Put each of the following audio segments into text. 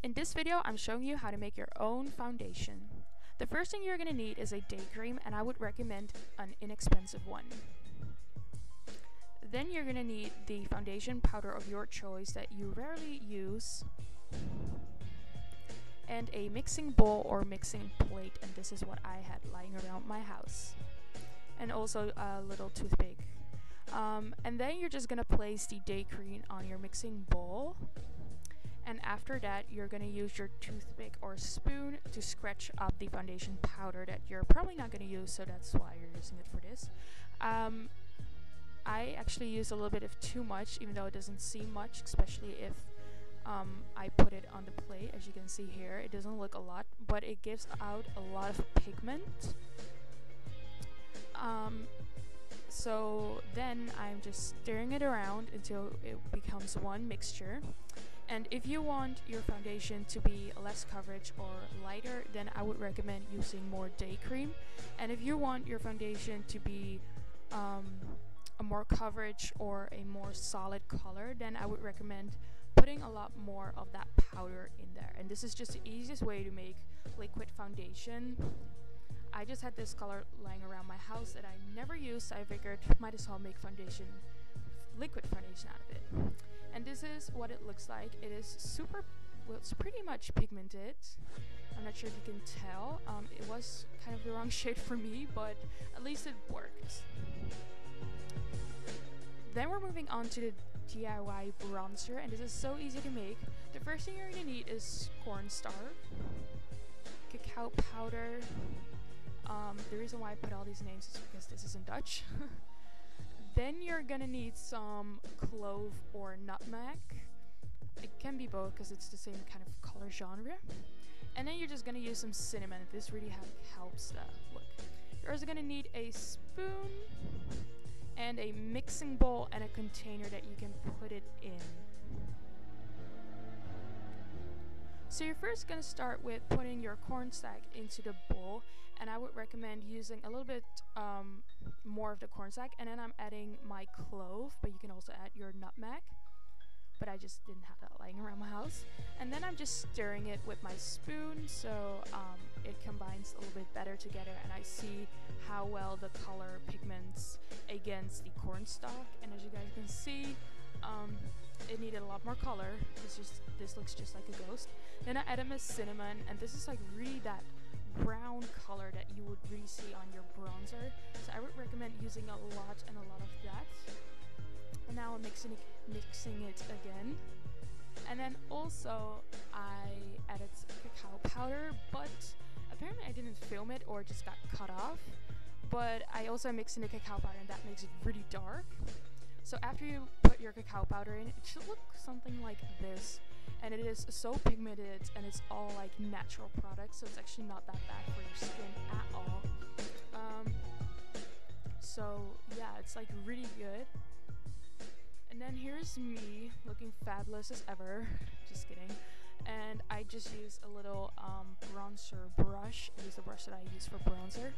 In this video, I'm showing you how to make your own foundation. The first thing you're going to need is a day cream, and I would recommend an inexpensive one. Then you're going to need the foundation powder of your choice that you rarely use, and a mixing bowl or mixing plate, and this is what I had lying around my house, and also a little toothpick. And then you're just going to place the day cream on your mixing bowl. And after that, you're going to use your toothpick or spoon to scratch up the foundation powder that you're probably not going to use, so that's why you're using it for this. I actually use a little bit of too much, even though it doesn't seem much, especially if I put it on the plate. As you can see here, it doesn't look a lot, but it gives out a lot of pigment. So then I'm just stirring it around until it becomes one mixture. And if you want your foundation to be less coverage or lighter, then I would recommend using more day cream. And if you want your foundation to be a more coverage or a more solid color, then I would recommend putting a lot more of that powder in there. And this is just the easiest way to make liquid foundation. I just had this color lying around my house that I never used, so I figured might as well make liquid foundation out of it. And this is what it looks like. It is well, it's pretty much pigmented. I'm not sure if you can tell. It was kind of the wrong shade for me, but at least it worked. Then we're moving on to the DIY bronzer, and this is so easy to make. The first thing you're going to need is cornstarch, cacao powder. The reason why I put all these names is because this is in Dutch. Then you're gonna need some clove or nutmeg. It can be both because it's the same kind of color genre. And then you're just gonna use some cinnamon. This really helps the look. You're also gonna need a spoon and a mixing bowl and a container that you can put it in. So you're first gonna start with putting your cornstarch into the bowl, and I would recommend using a little bit more of the cornstarch, and then I'm adding my clove, but you can also add your nutmeg, but I just didn't have that lying around my house. And then I'm just stirring it with my spoon, so it combines a little bit better together, and I see how well the color pigments against the cornstarch. And as you guys can see, it needed a lot more color. This looks just like a ghost. Then I added my cinnamon, and this is like really that brown color that you would really see on your bronzer. So I would recommend using a lot of that. And now I'm mixing it again. And then also I added cacao powder, but apparently I didn't film it or it just got cut off. But I also mixed in the cacao powder, and that makes it really dark. So after you put your cacao powder in, it should look something like this. And it is so pigmented, and it's all like natural products, so it's actually not that bad for your skin at all. So yeah, it's like really good. And then here's me looking fabulous as ever. Just kidding. And I just used a little bronzer brush. This is the brush that I use for bronzer.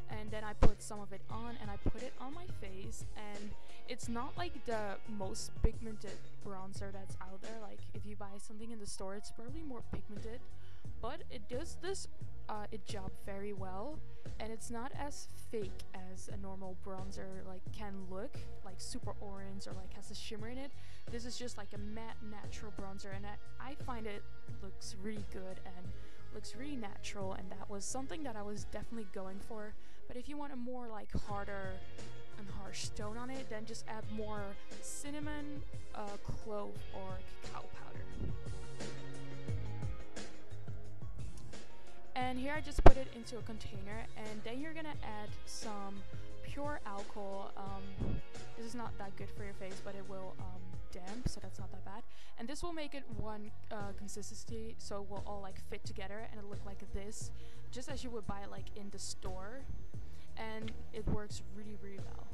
And then I put some of it on, and I put it on my face, and it's not like the most pigmented bronzer that's out there. Like if you buy something in the store, it's probably more pigmented, but it does this job very well, and it's not as fake as a normal bronzer like can look, like super orange or like has a shimmer in it. This is just like a matte natural bronzer, and I find it looks really good and looks really natural, and that was something that I was definitely going for. But if you want a more like harder and harsh tone on it, then just add more cinnamon, clove, or cacao powder. And here I just put it into a container, and then you're gonna add some pure alcohol. This is not that good for your face, but it will damp, so that's not that bad. And this will make it one consistency, so it will all like fit together and it'll look like this, just as you would buy like in the store. And it works really well.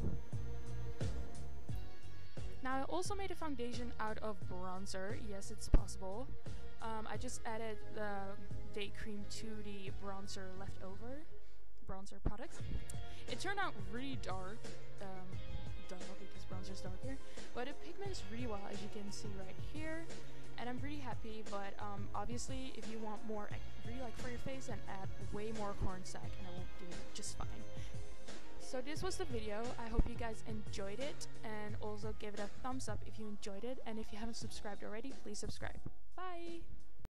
Now I also made a foundation out of bronzer. Yes, it's possible. I just added the day cream to the bronzer leftover bronzer products. It turned out really dark, because bronzer is darker, but it pigments really well, as you can see right here. and I'm pretty happy. But obviously if you want more really like for your face, then add way more cornstarch and it will do just fine. So this was the video. I hope you guys enjoyed it, and also give it a thumbs up if you enjoyed it, and if you haven't subscribed already, please subscribe. Bye!